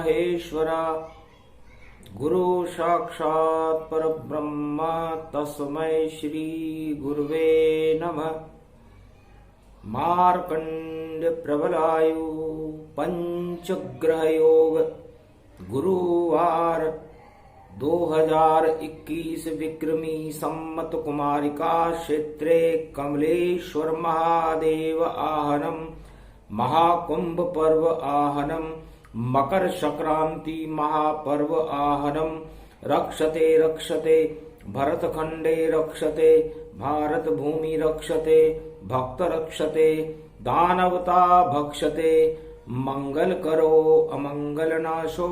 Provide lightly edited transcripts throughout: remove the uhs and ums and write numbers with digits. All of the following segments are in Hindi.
महेश्वरा गुरु साक्षात् परब्रह्म तस्मै श्री गुरुवे नमः। मार्कंड प्रबलायु पंचग्रह योग गुरुवार 2021 विक्रमी सम्मत कुमारिका क्षेत्रे कमलेश्वर महादेव आहनम महाकुंभ पर्व आहनम मकर संक्रांति महापर्व आहनम रक्षते रक्षते भरतखंडे रक्षते भारत भूमि रक्षते भक्त रक्षते दानवता भक्षते मंगल करो अमंगल नाशो।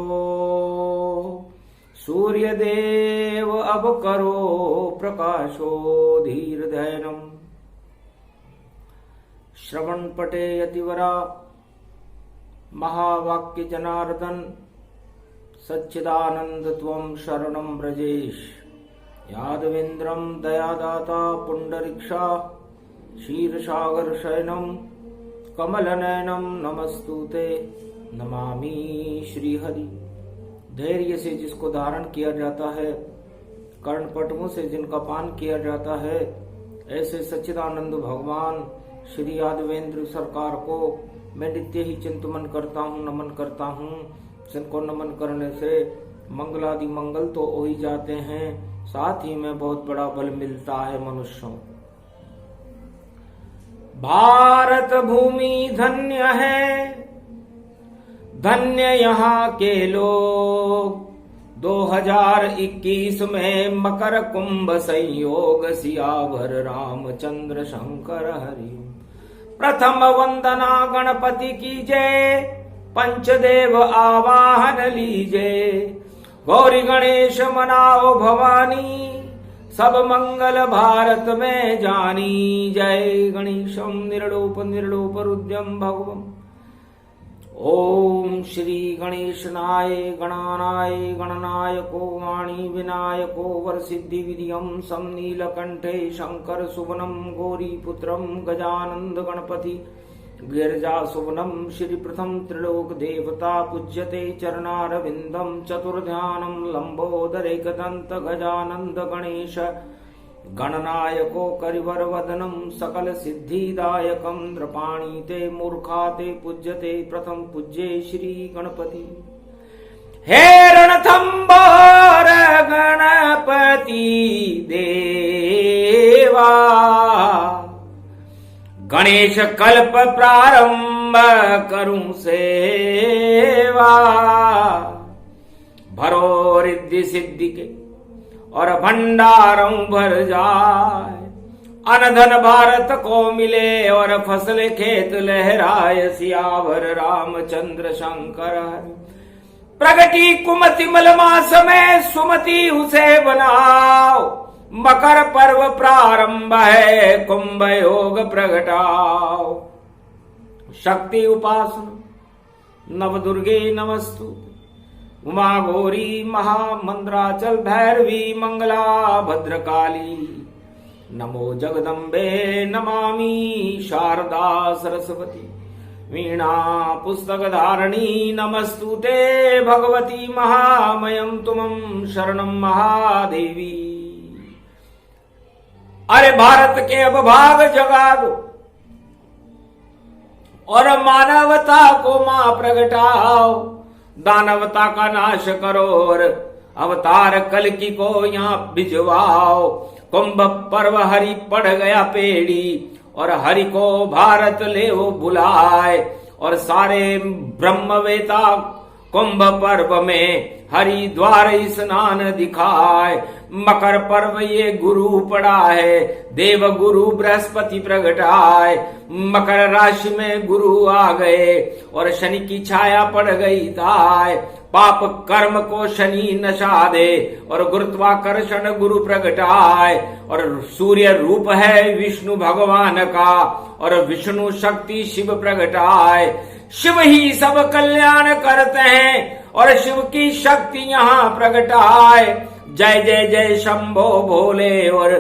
सूर्य देव अब करो प्रकाशो धीर धैर्यम्। श्रवण पटे यतिवरा महावाक्य जनार्दन सच्चिदानंद त्वं शरणं ब्रजेश। यादवेन्द्रं दयादाता पुंडरीक्षा क्षीरसागर शयनं कमलनयनं नमस्तुते नमामि श्रीहरि। धैर्य से जिसको धारण किया जाता है, कर्णपटुओं से जिनका पान किया जाता है, ऐसे सच्चिदानंद भगवान श्री यादवेंद्र सरकार को मैं नित्य ही चिंतन करता हूँ, नमन करता हूँ। जिनको नमन करने से मंगलादि मंगल तो हो ही जाते हैं, साथ ही में बहुत बड़ा बल मिलता है मनुष्यों। भारत भूमि धन्य है, धन्य यहाँ के लोग। 2021 में मकर कुंभ संयोग सियावर रामचंद्र शंकर हरि। प्रथम वंदना गणपति की जय, पंचदेव आवाहन लीजे। गौरी गणेश मनाओ भवानी, सब मंगल भारत में जानी। जय गणेशम निर्लोप निर्लोप रुद्रम भगवम। ओम श्री गणेशनाय गणानाय गणनायको वाणी विनायको वरसिद्धि विधियम सम नीलकंठे शंकर सुवनम गौरी पुत्रम गजानंद गणपति गिरजा सुवनम। श्री प्रथम त्रिलोक देवता पूज्यते चरणारविंदम। चतुर्ध्यानम लंबोदरेकदंत गजानंद गणेश गणनायको करिवर वदनम सकल सिद्धिदायकम। नृपाणी ते मूर्खा ते पूज्यते प्रथम पूज्ये श्री गणपति। हे रणथंबोर गणपति देवा, गणेश कल्प प्रारंभ करूं सेवा। भरो रिद्धि सिद्धि के और भंडारों भर जाए। अनधन भारत को मिले और फसल खेत लहराए। सियावर रामचंद्र शंकर प्रगति कुमति मलमास में सुमति उसे बनाओ। मकर पर्व प्रारंभ है कुंभ योग प्रगटाओ। शक्ति उपासना नव दुर्गे नमस्तु। उमा गौरी महामंद्राचल भैरवी मंगला भद्रकाली। नमो जगदम्बे नमामि शारदा सरस्वती। वीणा पुस्तक धारणी नमस्तुते भगवती महामयम तुमं शरणं महादेवी। अरे भारत के अब भाग जगा दो और मानवता को मां प्रगटाओ। दानवता का नाश करो और अवतार कल की को यहाँ भिजवाओ। कुंभ पर्व हरि पड़ गया पेड़ी और हरि को भारत ले वो बुलाए। और सारे ब्रह्मवेता कुंभ पर्व में हरिद्वार स्नान दिखाए। मकर पर्व ये गुरु पड़ा है, देव गुरु बृहस्पति प्रगटाए। मकर राशि में गुरु आ गए और शनि की छाया पड़ गई ताय। पाप कर्म को शनि नशा दे और गुरुत्वाकर्षण गुरु प्रगटाए। और सूर्य रूप है विष्णु भगवान का और विष्णु शक्ति शिव प्रगटाए। शिव ही सब कल्याण करते हैं और शिव की शक्ति यहाँ प्रगटाए। जय जय जय शंभो भोले और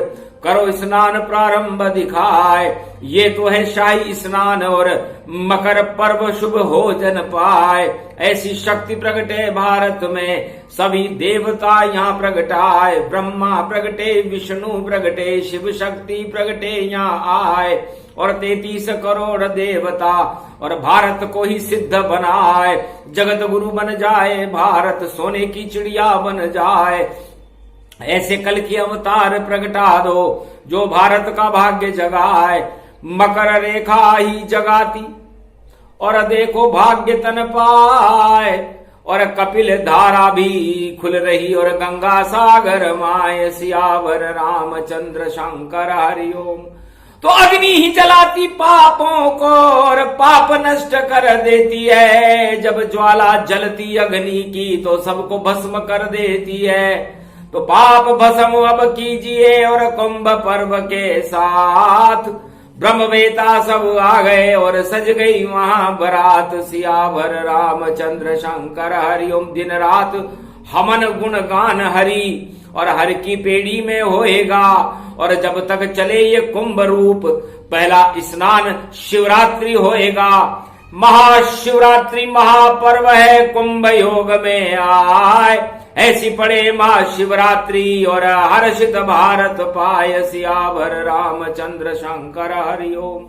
करो स्नान प्रारंभ दिखाए। ये तो है शाही स्नान और मकर पर्व शुभ हो जन पाए। ऐसी शक्ति प्रगटे भारत में सभी देवता यहाँ प्रगटाए। ब्रह्मा प्रगटे, विष्णु प्रगटे, शिव शक्ति प्रगटे यहाँ आए। और 33 करोड़ देवता और भारत को ही सिद्ध बनाए। जगत गुरु बन जाए भारत, सोने की चिड़िया बन जाए। ऐसे कल की अवतार प्रगटा दो जो भारत का भाग्य जगाए। मकर रेखा ही जगाती और देखो भाग्य तन पाए। और कपिल धारा भी खुल रही और गंगा सागर माए। सियावर रामचंद्र शंकर हरिओम। तो अग्नि ही जलाती पापों को और पाप नष्ट कर देती है। जब ज्वाला जलती अग्नि की तो सबको भस्म कर देती है। तो पाप भस्म अब कीजिए और कुंभ पर्व के साथ ब्रह्मवेता सब आ गए और सज गई वहां बरात। सियावर रामचंद्र शंकर हरिओम। दिन रात हमन गुण गान हरि और हर की पेड़ी में होएगा। और जब तक चले ये कुंभ रूप, पहला स्नान शिवरात्रि होएगा। महाशिवरात्रि महापर्व है, कुंभ योग में आए। ऐसी पड़े महाशिवरात्रि और हर्षित भारत पाय। सियावर रामचंद्र शंकर हरिओम।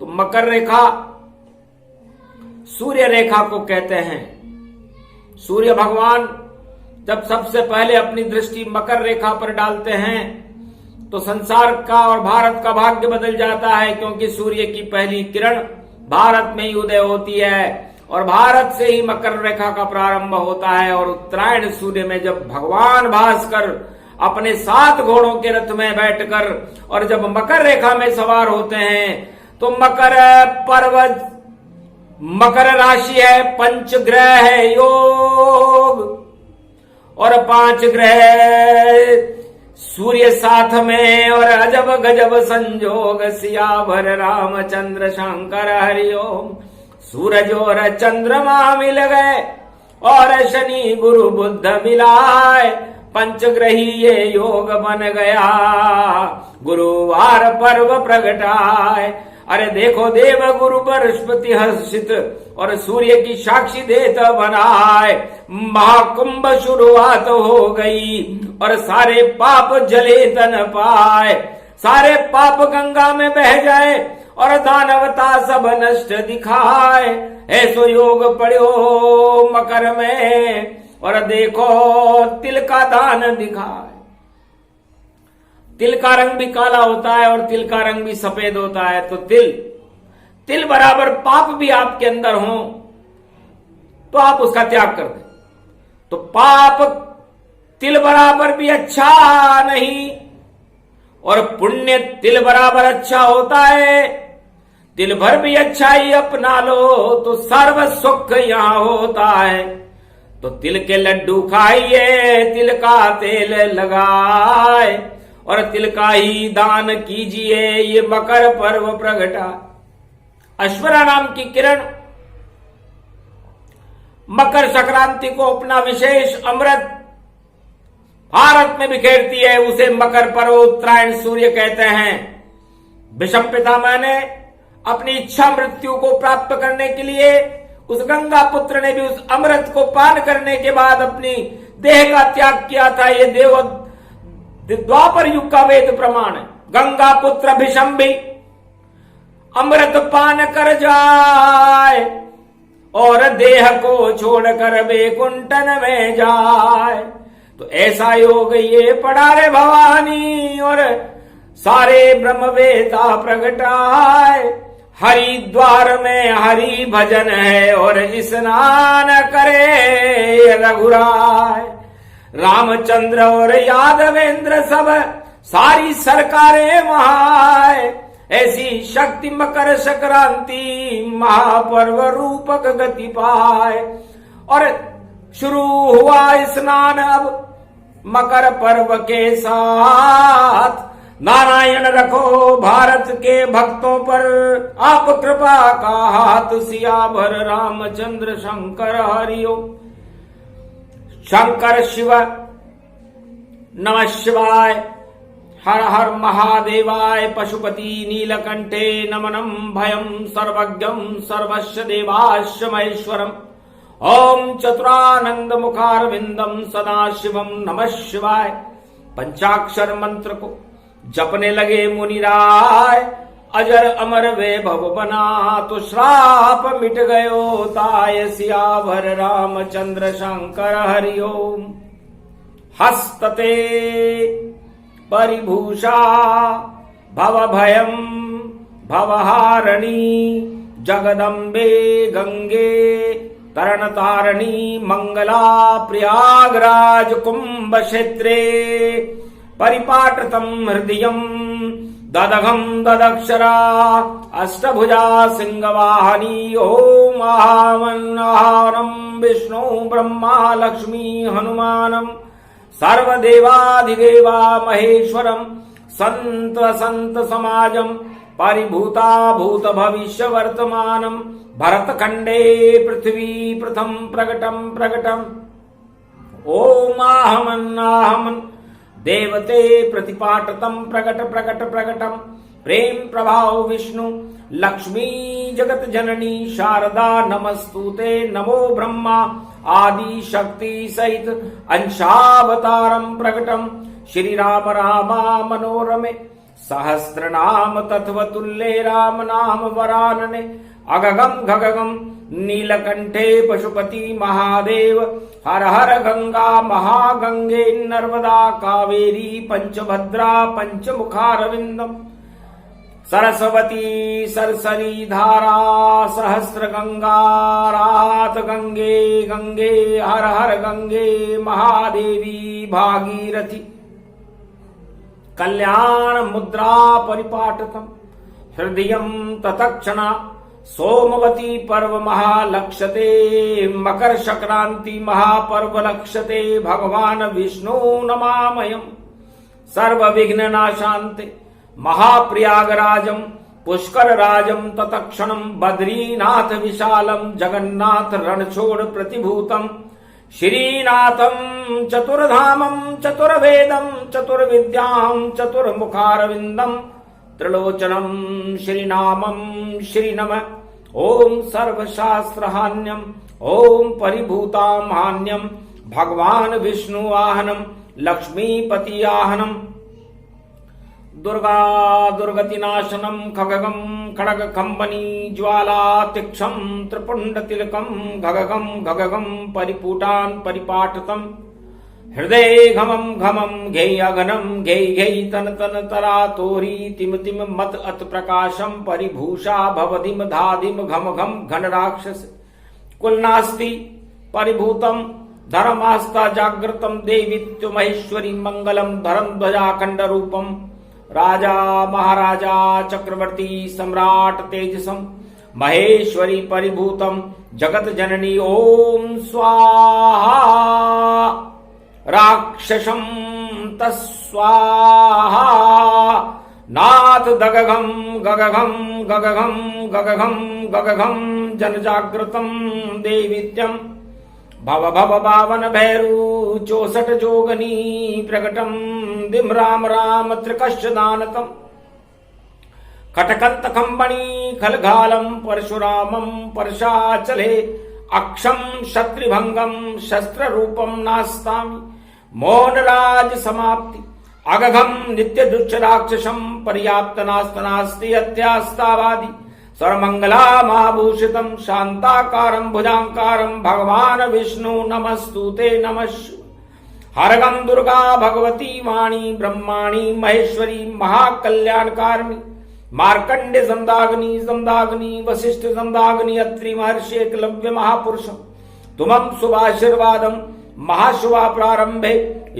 तो मकर रेखा सूर्य रेखा को कहते हैं। सूर्य भगवान जब सबसे पहले अपनी दृष्टि मकर रेखा पर डालते हैं तो संसार का और भारत का भाग्य बदल जाता है। क्योंकि सूर्य की पहली किरण भारत में ही उदय होती है और भारत से ही मकर रेखा का प्रारंभ होता है। और उत्तरायण सूर्य में जब भगवान भास्कर अपने 7 घोड़ों के रथ में बैठकर और जब मकर रेखा में सवार होते हैं तो मकर पर्वत, मकर राशि है, पंचग्रह है योग और 5 ग्रह सूर्य साथ में और अजब गजब संजोग। सियावर रामचंद्र शंकर हरिओम। सूरज और चंद्रमा मिल गए और शनि गुरु बुध मिलाए। पंचग्रही ये योग बन गया, गुरुवार पर्व प्रगटाए। अरे देखो देव गुरु बृहस्पति हर्षित और सूर्य की साक्षी देत बनाए। महाकुंभ शुरुआत हो गई और सारे पाप जले तन पाए। सारे पाप गंगा में बह जाए और दानवता सब नष्ट दिखाए। ऐसो योग पड़ो मकर में और देखो तिल का दान दिखाए। तिल का रंग भी काला होता है और तिल का रंग भी सफेद होता है। तो तिल बराबर पाप भी आपके अंदर हो तो आप उसका त्याग कर दें। तो पाप तिल बराबर भी अच्छा नहीं और पुण्य तिल बराबर अच्छा होता है। तिल भर भी अच्छाई अपना लो तो सर्व सुख यहां होता है। तो तिल के लड्डू खाइए, तिल का तेल लगाए और तिल का ही दान कीजिए। ये मकर पर्व प्रगटा। अश्वरा नाम की किरण मकर संक्रांति को अपना विशेष अमृत भारत में बिखेरती है। उसे मकर पर्व उत्तरायण सूर्य कहते हैं। विषम पितामह ने अपनी इच्छा मृत्यु को प्राप्त करने के लिए उस गंगा पुत्र ने भी उस अमृत को पान करने के बाद अपनी देह का त्याग किया था। ये द्वापर युग का वेद प्रमाण है। गंगा पुत्र भीषम भी अमृत पान कर जाए और देह को छोड़कर वैकुंठन में जाए। तो ऐसा योग ये पड़ा रे भवानी और सारे ब्रह्मवेता प्रगटाए। हरिद्वार में हरि भजन है और स्नान करे रघुराय। रामचंद्र और यादवेंद्र सब सारी सरकारें वहां। ऐसी शक्ति मकर संक्रांति महापर्व रूपक गति पाए। और शुरू हुआ स्नान अब मकर पर्व के साथ। नारायण रखो भारत के भक्तों पर आप कृपा का हाथ। सियावर रामचंद्र शंकर हरिओम। शंकर शिव नमः शिवाय। हर हर महादेवाय पशुपति नीलकंठे नमनम भयं सर्वज्ञं सर्वस्य देवास्य महेश्वरम् ओम चतुरानंद मुखारविंदम सदाशिवम नमः शिवाय। पंचाक्षर मंत्र को जपने लगे मुनिराय, अजर अमर वैभव बना तो श्राप मिट गयो ताय सियावर रामचंद्र शंकर हरि ओम। हस्तते परिभूषा भव भयम भवहारिणी जगदम्बे गंगे तरण तारिणी मंगला प्रयागराज कुंभ क्षेत्रे परिपाटतम हृदयम ददघम ददक्षरा अष्टभुजा सिंहवाहनी ओम आहावन्नहारम विष्णु ब्रह्मा लक्ष्मी हनुमानम सर्वदेवाधिदेवा महेश्वरम संत संत समाजम परिभूता भूत भविष्य वर्तमानम भरतखंडे पृथ्वी प्रथम प्रकटम ओम आहमन्नाहमन् देवते प्रतिपाटतम प्रकटम प्रेम प्रभाव विष्णु लक्ष्मी जगत जननी शारदा नमस्तुते नमो ब्रह्मा आदि शक्ति सहित अंशावतारम प्रकटम श्री राम रामा मनोरमे सहस्रनाम तत्वतुल्ये राम नाम वरानने अगगम घगगम नीलकंठे पशुपति महादेव हर हर गंगा महागंगे नर्मदा कावेरी पंचभद्रा पंचमुखारविंदम सरस्वती सरसरी धारा सहस्र गंगा रात गंगे गंगे हर हर गंगे महादेवी भागीरथी कल्याण मुद्रा परिपाटतम हृदयम ततक्षणा सोमवती पर्व महालक्ष्यते मकर संक्रांति महापर्व लक्ष्यते भगवान विष्णु नमामयम् सर्व विघ्न नाशान्ते महाप्रयागराजम पुष्कर राजम ततक्षणम बद्रीनाथ विशालम जगन्नाथ रणछोड़ प्रतिभूतम श्रीनाथम चतुर्धामम चतुर्वेदम चतुर्विद्याम चतुर्मुखारविंदम त्रिलोचनम श्रीनामम श्रीनम ओम सर्वशास्त्रहान्यम ओम परिभूतामान्यम भगवान विष्णु वाहनम लक्ष्मीपति आह्नम दुर्गा दुर्गतिनाशनम खगगम खड़ग कंबनी ज्वाला तिक्षम त्रिपुंड तिलकम घगगम परिपूटान परिपाटतम हृदय घमम घमम घेय अघनम घेय तन तन तरा तोरी तिम तिम मत अत प्रकाशम परिभूषा भवधिम धाधिम घम घम घन राक्षस कुल नास्ति परिभूतम धर्मास्ता जागृतम देवित्व महेश्वरी मंगलम धर्म ध्वजाखंड रूपम राजा महाराजा चक्रवर्ती सम्राट तेजसम महेश्वरी परिभूतम जगत जननी ओम स्वाहा राक्षसम तस्वाहा नाथ दगघम गगघम गगघम गगघम गगघम जन जागृतम देवित्यम भव भव पावन भैरू 64 जोगनी प्रकटम दिम राम राम त्रिकश्च दानतम खटकंत खंबणी खलघालम परशुरामम परशाचले अक्षम शत्रुभंगम शस्त्र रूपम नास्तामि मौनराज समाप्ति अगघम नित्य दुच्च राक्षसम पर्याप्त नास्ति अत्यास्तावादी सर्वमंगला महाभूषितम शांताकारं भुजांकारं भगवान विष्णु नमस्तुते नमः हरगम दुर्गा भगवती वाणी ब्रह्माणी महेश्वरी महाकल्याणकारिणी मार्कंडे जमदाग्नि वशिष्ठ जमदाग्नि अत्रि महर्षि एकलव्य महापुरुषम तुमं शुभाशीर्वादम महाशुभा प्रारंभे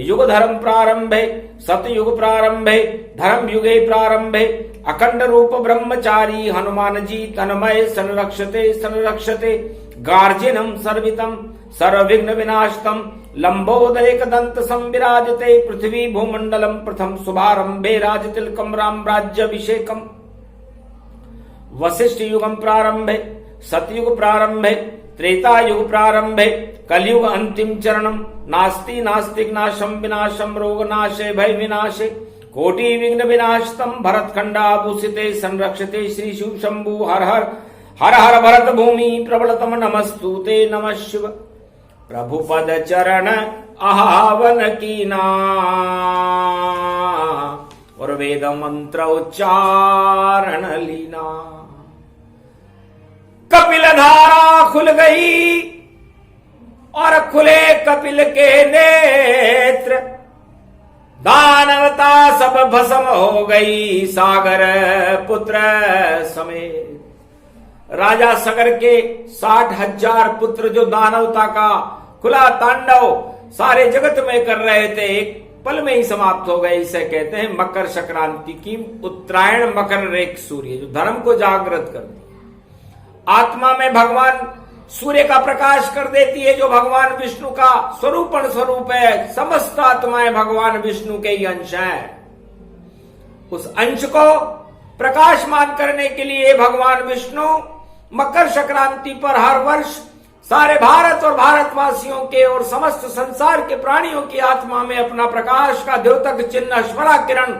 युग धर्म प्रारंभे सतयुग प्रारंभे धर्म युगे प्रारंभे अखंड रूप ब्रह्मचारी हनुमान जी तन्मय संरक्षते गार्जिनम सर्वितम सर्वविघ्न विनाशतम लंबोदरेक दंत संविराजते पृथ्वी भूमंडलम प्रथम शुभारंभे राजतिलकम राम राज्याभिषेकम वशिष्ठ युगम प्रारंभे सतयुग प्रारंभे त्रेता युग प्रारंभे कलयुग अंतिम चरणम नास्ति नास्तिक नाशम विनाशम रोग नाशे भय विनाशे कोटि विघ्न विनाशतम भरतखंडाभूषिते संरक्षते श्री शिव शंभु हर हर हर हर भरत भूमि प्रबलतम नमस्तुते नमः शिव। प्रभु पद चरण आवन कीना और वेद मंत्र उच्चारण लीना। कपिल धारा खुल गई और खुले कपिल के नेत्र, दानवता सब भस्म हो गई सागर पुत्र समेत। राजा सगर के 60,000 पुत्र जो दानवता का खुला तांडव सारे जगत में कर रहे थे, एक पल में ही समाप्त हो गए। इसे कहते हैं मकर संक्रांति की उत्तरायण मकर रेख सूर्य, जो धर्म को जागृत कर दी, आत्मा में भगवान सूर्य का प्रकाश कर देती है, जो भगवान विष्णु का स्वरूप है। समस्त आत्माएं भगवान विष्णु के ही अंश हैं। उस अंश को प्रकाशमान करने के लिए भगवान विष्णु मकर संक्रांति पर हर वर्ष सारे भारत और भारतवासियों के और समस्त संसार के प्राणियों की आत्मा में अपना प्रकाश का द्योतक चिन्ह स्मरा किरण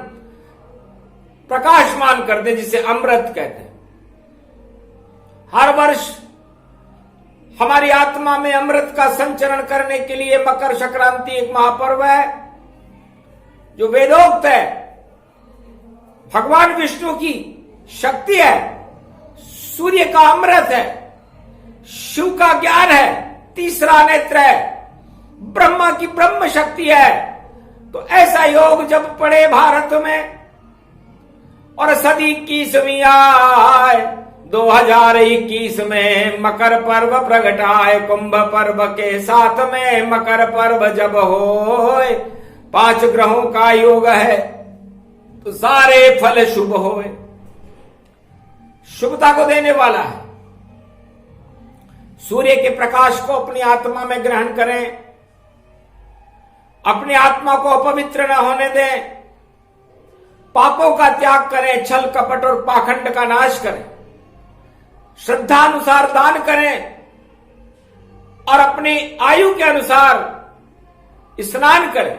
प्रकाशमान करते, जिसे अमृत कहते हैं। हर वर्ष हमारी आत्मा में अमृत का संचरण करने के लिए मकर संक्रांति एक महापर्व है, जो वेदोक्त है, भगवान विष्णु की शक्ति है, सूर्य का अमृत है, शिव का ज्ञान है, तीसरा नेत्र है, ब्रह्मा की ब्रह्म शक्ति है। तो ऐसा योग जब पड़े भारत में और सदी 21वीं आए, 2021 में मकर पर्व प्रगट आए। कुंभ पर्व के साथ में मकर पर्व जब होए, 5 ग्रहों का योग है तो सारे फल शुभ होए। शुभता को देने वाला है। सूर्य के प्रकाश को अपनी आत्मा में ग्रहण करें, अपनी आत्मा को अपवित्र न होने दें, पापों का त्याग करें, छल कपट और पाखंड का नाश करें, श्रद्धा अनुसार दान करें और अपनी आयु के अनुसार स्नान करें।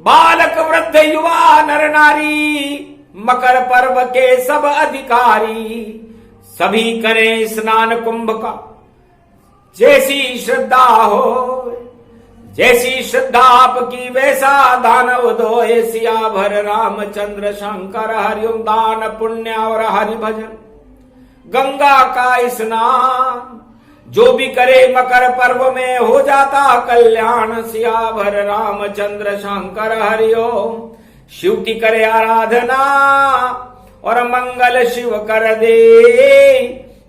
बालक वृद्ध युवा नर नारी मकर पर्व के सब अधिकारी, सभी करें स्नान कुंभ का, जैसी श्रद्धा हो, जैसी श्रद्धा आपकी वैसा दानव दो। सियाभर रामचंद्र शंकर हरिओम दान पुण्य और हरि भजन, गंगा का स्नान जो भी करे मकर पर्व में हो जाता कल्याण। सियाभर रामचंद्र शंकर हरिओम, शिव की करे आराधना और मंगल शिव कर दे।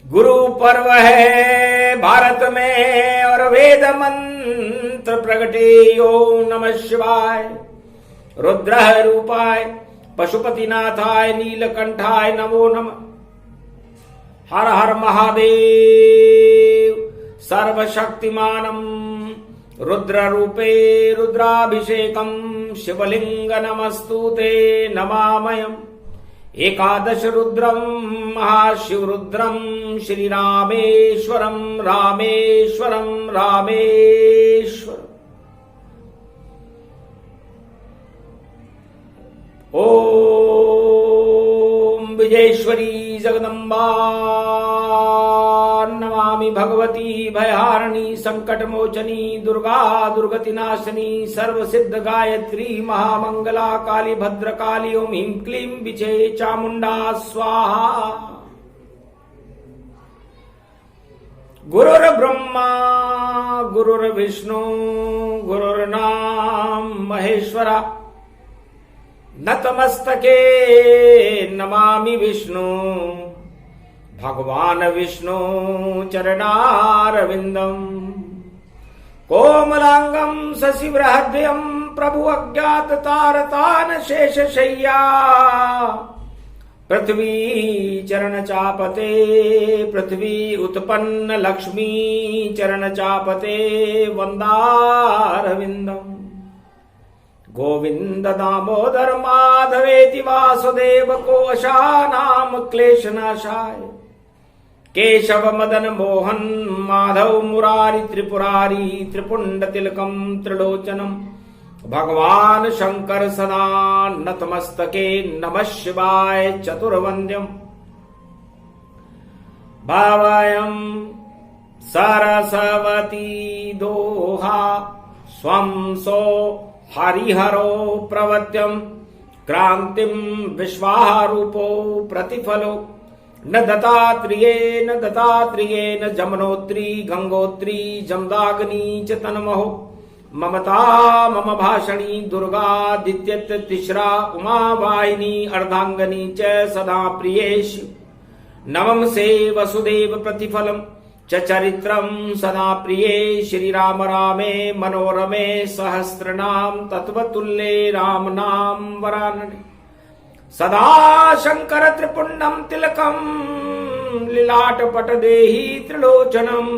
गुरु पर्व है भारत में और वेद मंत्र प्रगटे। ओम नमः शिवाय, रुद्र रूपाय, पशुपतिनाथाय, नीलकंठाय नमो नमः। हर हर महादेव सर्वशक्तिमानम, रुद्र रूपे रुद्राभिषेकम, शिवलिंग नमस्तुते नमामयम्। एकादश रुद्रम महाशिव रुद्रम, श्री रामेश्वरम रामेश्वरम रामेश्वरम। ओम विजयेश्वरी जगदम्बा नमामि, भगवती भयहारिणी संकट मोचनी, दुर्गा दुर्गति नाशिनी, सर्व सिद्ध गायत्री महामंगला, काली भद्रकाली, ओम ह्रीं क्लीं विजय चामुंडा स्वाहा। गुरुर्ब्रह्मा गुरुर्विष्णु गुरुर्नाम महेश्वरा, नतमस्तके नमामि विष्णु, भगवान विष्णु चरणारविंदम। कोमलांगम शशिवृहद्भयं प्रभु अज्ञात तारतान शेषशय्या, पृथ्वी चरण चापते पृथ्वी उत्पन्न लक्ष्मी चरण चापते वंदारविंदम। गोविंद दामोदर माधवेति वासुदेव कोशानाम क्लेशनाशाय, केशव मदन मोहन माधव मुरारी त्रिपुरारी, त्रिपुंड तिलकम त्रिलोचनम, भगवान शंकर सदा नतमस्तके नमः शिवाय चतुर्वन्द्यम् भावयम् सरस्वती दोहा स्वं सो हरिहरो प्रवद्यम् क्रांतिम् विश्वारूपो प्रतिफलो न दत्तात्रेयेन जमनोत्री गंगोत्री जमदाग्नि च तन्महो ममता मम भाषणी दुर्गादित्यतिस्रा उमा वाहिनी अर्धांगनी च सदा प्रियेषु नवम से वसुदेव प्रतिफलम च चरित्रम सदा प्रिये श्रीराम रामे मनोरमे सहस्रनाम तत्वतुल्ये राम नाम वरानने सदा शंकर त्रिपुण्डम तिलकम लीलाटपट देहि त्रिलोचनम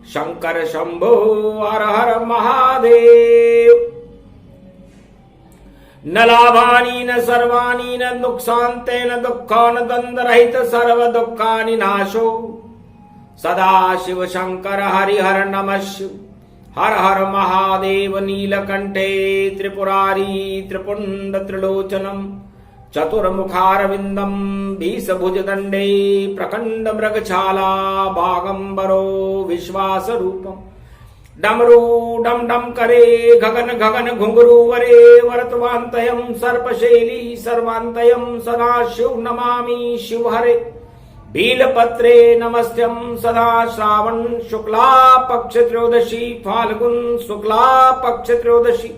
शंकर शंभो हर हर महादेव न लाभानि न सर्वाणि न नुकसान्ते न दुःखान द्वन्द्वरहित सर्व दुःखानि नाशो सदा शिव शंकर हरिहर नमः शिव हर हर महादेव नीलकंठे त्रिपुरारी त्रिपुंड त्रिलोचनम चतुर्मुखारविंदम भीषभुजदंडे प्रखंड मृगछाला बागंबरो विश्वास रूपम डमरू डम डम करे गगन गगन घुंघरू वरे वरतवान्तयम सर्पशैली सर्वान्तयम सदा शिव नमामि शिव हरे बीलपत्रे नमस्त्यं सदा श्रावण शुक्ला पक्ष त्रयोदशी फाल्गुन शुक्ला पक्ष त्रयोदशी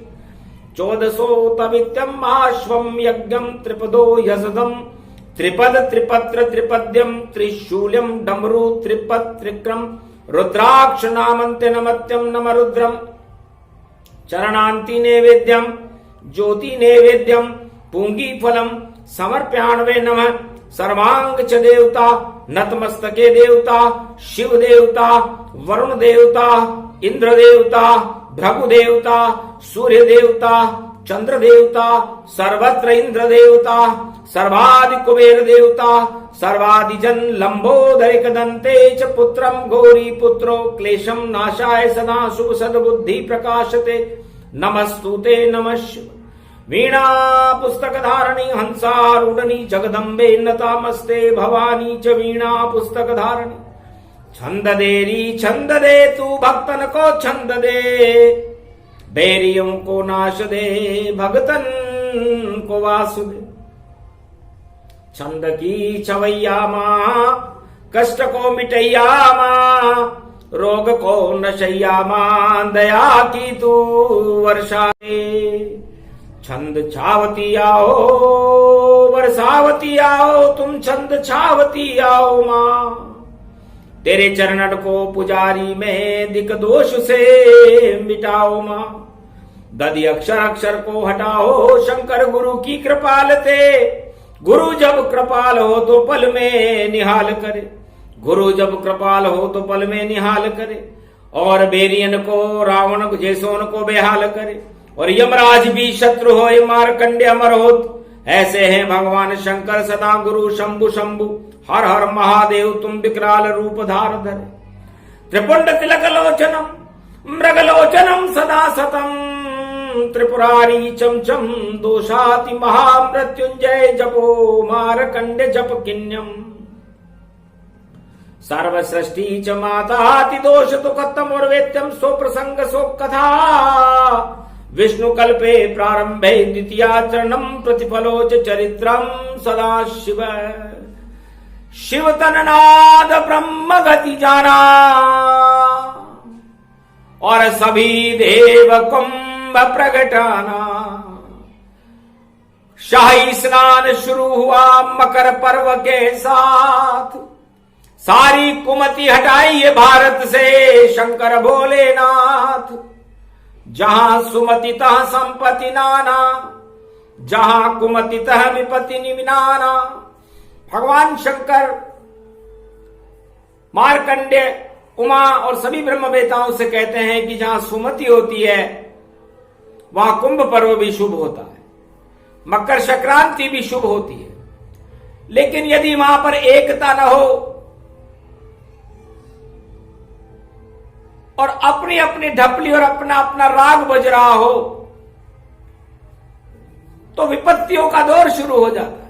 चौदसो तवित्यम महाश्वम यज्ञम त्रिपदो यजदम त्रिपद त्रिपत्र त्रिपद्यम त्रिशूल्यम डमरू त्रिपद त्रिक्रम रुद्राक्ष नामन्ते नमत्यम नम रुद्रम चरणांति नैवेद्यम ज्योति नैवेद्यम पूंगी फलम समर्प्याण्वे नमः सर्वांग च देवता नतमस्तके देवता शिव देवता वरुण देवता इंद्र देवता भृगु देवता सूर्य देवता चंद्र देवता सर्वत्र इंद्र देवता सर्वादि कुबेर देवता सर्वादिजन लंबोदरिक दंते च पुत्रम गौरी पुत्रो क्लेशम नाशाय सदा शुभ सद्बुद्धि प्रकाशते नमस्तुते नमः शिव वीणा पुस्तक धारणी हंसारूढ़नी जगदम्बे नतामस्ते भवानी च वीणा पुस्तक धारणी छंद दे तू भक्तन को छंद दे बैरियों को नाश दे भगतन को वासुदे छंद की छवैया माँ कष्ट को मिटैया माँ रोग को नशैया माँ दया की तू वर्षा दे छंद छावती आओ बरसावती आओ तुम छंद छावती आओ माँ तेरे चरणन को पुजारी में दिक दोष से मिटाओ माँ दधि अक्षर अक्षर को हटाओ शंकर गुरु की कृपालते गुरु जब कृपाल हो तो पल में निहाल करे गुरु जब कृपाल हो तो पल में निहाल करे और बेरियन को रावण जैसोन को बेहाल करे और यमराज भी शत्रु हो मारकंडे अमर होत ऐसे हैं भगवान शंकर सदा गुरु शंभु शंभु हर हर महादेव तुम विकराल रूप धार धरे त्रिपुंड तिलक लोचनम मृगलोचनम सदा सतम त्रिपुरारी चमचम दोषाति महामृत्युंजय जपो मारकंडे जप किन्यम सर्व सृष्टि च माताति दोष दुखतम और वेत्यम सो प्रसंग सो कथा विष्णु कल्पे प्रारंभे द्वितीया चरणम प्रतिफलो च चरित्रम सदा शिव शिव तननाद ब्रह्म गति जाना और सभी देव कुंभ प्रगटाना शाही स्नान शुरू हुआ मकर पर्व के साथ सारी कुमति हटाइए भारत से शंकर भोलेनाथ जहां सुमति तह संपत्ति नाना जहां कुमति तह विपत्ति निमिनाना भगवान शंकर मार्कंडे उमा और सभी ब्रह्मवेताओं से कहते हैं कि जहां सुमति होती है वहां कुंभ पर्व भी शुभ होता है मकर संक्रांति भी शुभ होती है लेकिन यदि वहां पर एकता न हो और अपनी अपनी ढपली और अपना अपना राग बज रहा हो तो विपत्तियों का दौर शुरू हो जाता है।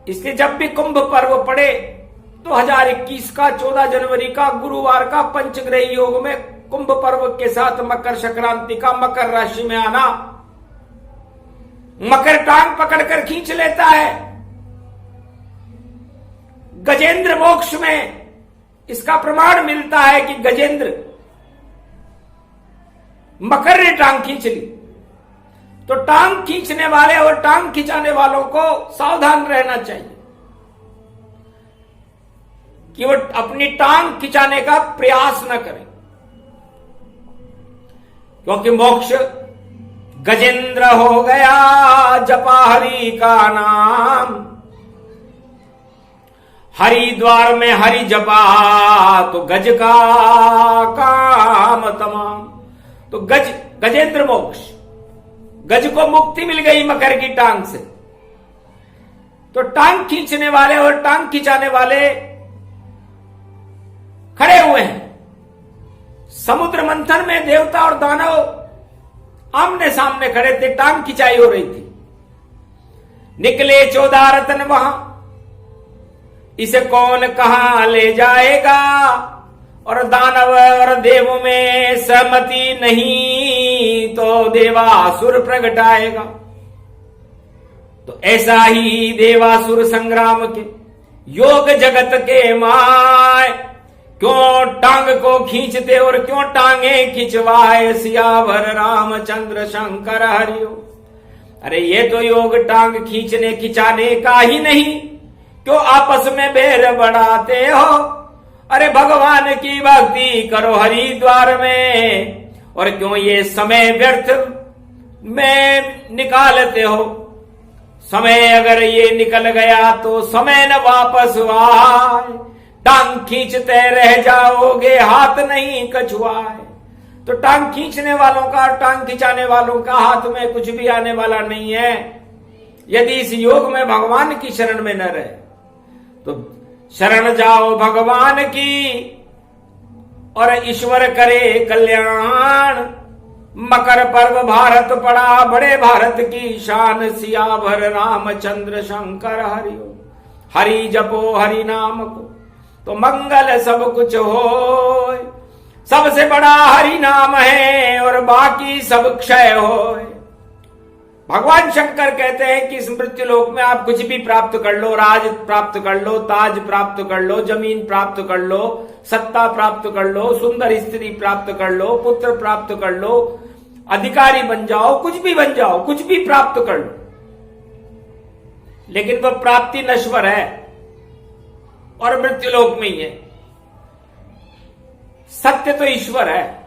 इसलिए जब भी कुंभ पर्व पड़े 2021 का 14 जनवरी का गुरुवार का पंचग्रही योग में कुंभ पर्व के साथ मकर संक्रांति का मकर राशि में आना, मकर टांग पकड़कर खींच लेता है। गजेंद्र मोक्ष में इसका प्रमाण मिलता है कि गजेंद्र मकर ने टांग खींच ली। तो टांग खींचने वाले और टांग खिंचाने वालों को सावधान रहना चाहिए कि वो अपनी टांग खिंचाने का प्रयास न करें, क्योंकि मोक्ष गजेंद्र हो गया जपा हरि का नाम, हरिद्वार में हरि जपा तो गज का काम तमाम। तो गजेंद्र मोक्ष, गज को मुक्ति मिल गई मकर की टांग से। तो टांग खींचने वाले और टांग खिंचाने वाले खड़े हुए हैं। समुद्र मंथन में देवता और दानव आमने सामने खड़े थे, टांग खिंचाई हो रही थी। निकले 14 रत्न वहां, इसे कौन कहां ले जाएगा, और दानव और देवों में सहमति नहीं तो देवासुर प्रगटाएगा। तो ऐसा ही देवासुर संग्राम के योग जगत के माय, क्यों टांग को खींचते और क्यों टांगे खिंचवाए, सियावर रामचंद्र शंकर हरिओ। अरे ये तो योग टांग खींचने खिंचाने का ही नहीं, क्यों आपस में बैर बढ़ाते हो। अरे भगवान की भक्ति करो हरिद्वार में, और क्यों ये समय व्यर्थ में निकालते हो। समय अगर ये निकल गया तो समय न वापस आए, टांग खींचते रह जाओगे हाथ नहीं कछुआए। तो टांग खींचने वालों का और टांग खिंचाने वालों का हाथ में कुछ भी आने वाला नहीं है, यदि इस योग में भगवान की शरण में न रहे। तो शरण जाओ भगवान की और ईश्वर करे कल्याण। मकर पर्व भारत पड़ा बड़े भारत की शान, सियावर रामचंद्र शंकर हरिओ। हरि जपो हरि नाम को तो मंगल सब कुछ हो। सबसे बड़ा हरि नाम है और बाकी सब क्षय हो। भगवान शंकर कहते हैं कि इस मृत्यु लोक में आप कुछ भी प्राप्त कर लो, राज प्राप्त कर लो, ताज प्राप्त कर लो, जमीन प्राप्त कर लो, सत्ता प्राप्त कर लो, सुंदर स्त्री प्राप्त कर लो, पुत्र प्राप्त कर लो, अधिकारी बन जाओ, कुछ भी बन जाओ, कुछ भी प्राप्त कर लो, लेकिन वह प्राप्ति नश्वर है और मृत्यु लोक में ही है। सत्य तो ईश्वर है।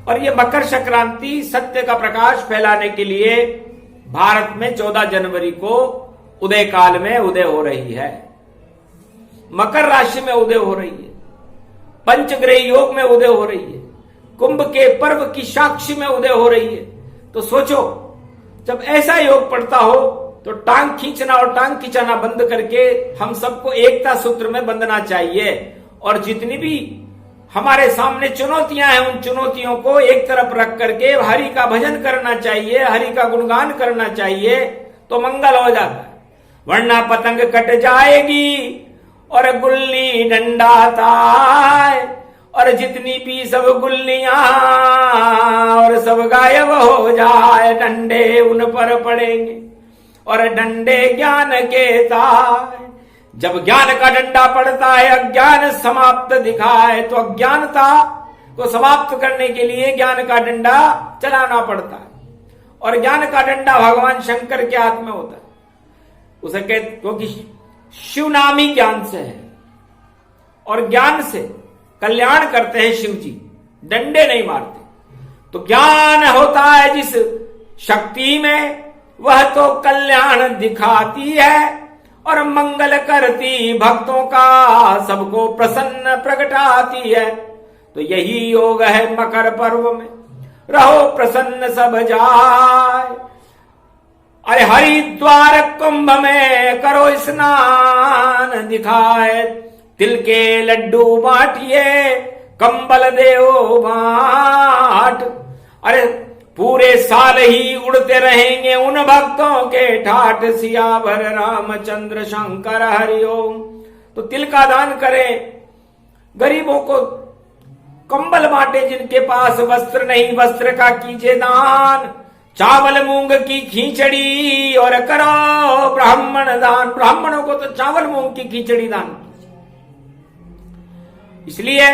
और ये मकर संक्रांति सत्य का प्रकाश फैलाने के लिए भारत में 14 जनवरी को उदय काल में उदय हो रही है, मकर राशि में उदय हो रही है, पंचग्रही योग में उदय हो रही है, कुंभ के पर्व की साक्षी में उदय हो रही है। तो सोचो, जब ऐसा योग पड़ता हो तो टांग खींचना और टांग खिंचाना बंद करके हम सबको एकता सूत्र में बंधना चाहिए। और जितनी भी हमारे सामने चुनौतियां हैं, उन चुनौतियों को एक तरफ रख करके हरि का भजन करना चाहिए, हरि का गुणगान करना चाहिए, तो मंगल हो जाता है। वरना पतंग कट जाएगी और गुल्ली डंडा ताए, और जितनी भी सब गुल्लियां और सब गायब हो जाए, डंडे उन पर पड़ेंगे और डंडे ज्ञान के ताए। जब ज्ञान का डंडा पड़ता है, अज्ञान समाप्त दिखाए, तो अज्ञानता को समाप्त करने के लिए ज्ञान का डंडा चलाना पड़ता है। और ज्ञान का डंडा भगवान शंकर के हाथ में होता है। उसे कहते, क्योंकि शिवनामी ज्ञान से है और ज्ञान से कल्याण करते हैं शिव जी, डंडे नहीं मारते। तो ज्ञान होता है जिस शक्ति में, वह तो कल्याण दिखाती है और मंगल करती, भक्तों का सबको प्रसन्न प्रगटाती है। तो यही योग है मकर पर्व में, रहो प्रसन्न सब जाए। अरे हरिद्वार कुंभ में करो स्नान दिखाए, तिल के लड्डू बांटिए, कंबल देओ बांट। अरे पूरे साल ही उड़ते रहेंगे उन भक्तों के ठाठ, सियावर रामचंद्र शंकर हरिओम। तो तिल का दान करें, गरीबों को कंबल बांटे, जिनके पास वस्त्र नहीं वस्त्र का कीजिए दान, चावल मूंग की खिचड़ी और करो ब्राह्मण दान। ब्राह्मणों को तो चावल मूंग की खिचड़ी दान कीजिए। इसलिए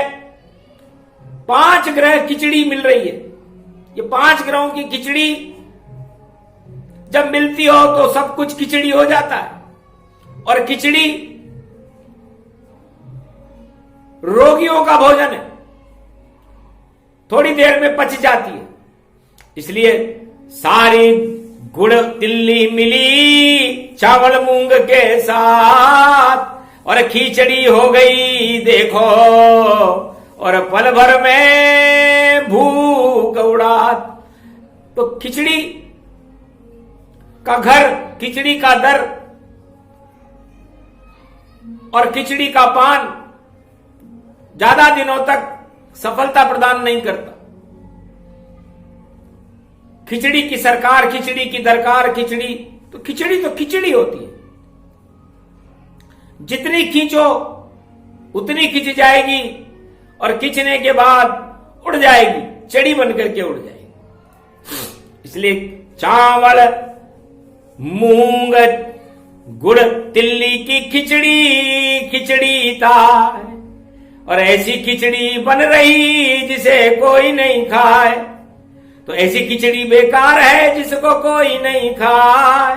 5 ग्रह खिचड़ी मिल रही है। ये 5 ग्रहों की खिचड़ी जब मिलती हो तो सब कुछ खिचड़ी हो जाता है। और खिचड़ी रोगियों का भोजन है, थोड़ी देर में पच जाती है। इसलिए सारी गुड़ तिल्ली मिली चावल मूंग के साथ और खिचड़ी हो गई देखो, और पल भर में भूख उड़ा। तो खिचड़ी का घर, खिचड़ी का दर और खिचड़ी का पान ज्यादा दिनों तक सफलता प्रदान नहीं करता। खिचड़ी की सरकार, खिचड़ी की दरकार, खिचड़ी तो खिचड़ी होती है। जितनी खींचो उतनी खिंच जाएगी और खींचने के बाद उड़ जाएगी, चढ़ी बनकर के उड़ जाएगी। इसलिए चावल मूंग गुड़ तिल्ली की खिचड़ी था, और ऐसी खिचड़ी बन रही जिसे कोई नहीं खाए। तो ऐसी खिचड़ी बेकार है जिसको कोई नहीं खाए।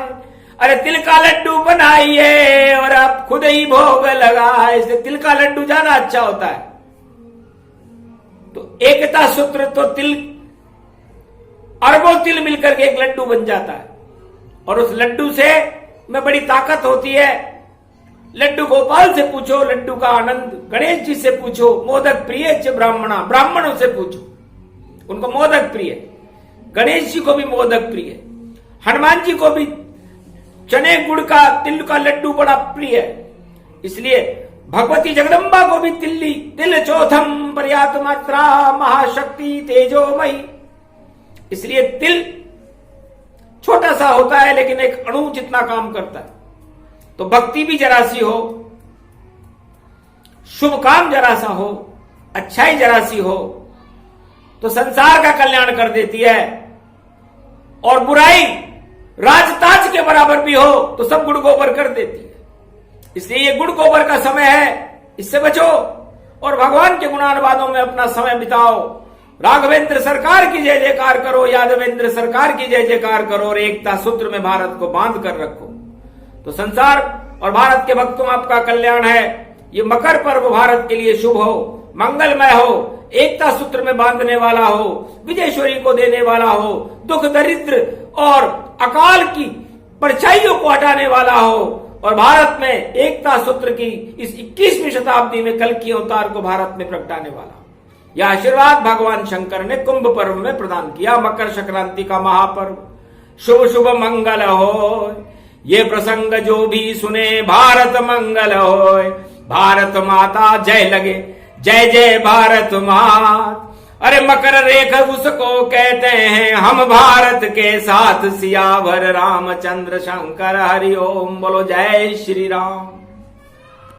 अरे तिल का लड्डू बनाइए और आप खुद ही भोग लगाए, इससे तिल का लड्डू ज्यादा अच्छा होता है। तो एकता सूत्र तो तिल, अरबों तिल मिलकर के एक लड्डू बन जाता है, और उस लड्डू से में बड़ी ताकत होती है। लड्डू गोपाल से पूछो लड्डू का आनंद, गणेश जी से पूछो मोदक प्रिय च ब्राह्मणा, ब्राह्मणों से पूछो, उनको मोदक प्रिय, गणेश जी को भी मोदक प्रिय, हनुमान जी को भी चने गुड़ का तिल का लड्डू बड़ा प्रिय है। इसलिए भगवती जगदम्बा को भी तिल चौथम पर्याप्त मात्रा महाशक्ति तेजोमयी। इसलिए तिल छोटा सा होता है लेकिन एक अणु जितना काम करता है। तो भक्ति भी जरा सी हो, शुभ काम जरा सा हो, अच्छाई जरा सी हो तो संसार का कल्याण कर देती है। और बुराई राजताज के बराबर भी हो तो सब गुड़ गोबर कर देती है। इसलिए ये गुड़ गोबर का समय है, इससे बचो और भगवान के गुणानुवादों में अपना समय बिताओ। राघवेंद्र सरकार की जय जयकार करो, यादवेंद्र सरकार की जय जयकार करो, और एकता सूत्र में भारत को बांध कर रखो। तो संसार और भारत के भक्तों में आपका कल्याण है। ये मकर पर्व भारत के लिए शुभ हो, मंगलमय हो, एकता सूत्र में बांधने वाला हो, विजयश्वरी को देने वाला हो, दुख दरिद्र और अकाल की परछाइयों को हटाने वाला हो, और भारत में एकता सूत्र की इस 21वीं शताब्दी में कल की अवतार को भारत में प्रगटाने वाला। यह आशीर्वाद भगवान शंकर ने कुंभ पर्व में प्रदान किया। मकर संक्रांति का महापर्व शुभ शुभ मंगल हो, ये प्रसंग जो भी सुने भारत मंगल होय। भारत माता जय लगे, जय जय भारत मात। अरे मकर रेखा उसको कहते हैं, हम भारत के साथ सियावर रामचंद्र शंकर हरि ओम। बोलो जय श्री राम।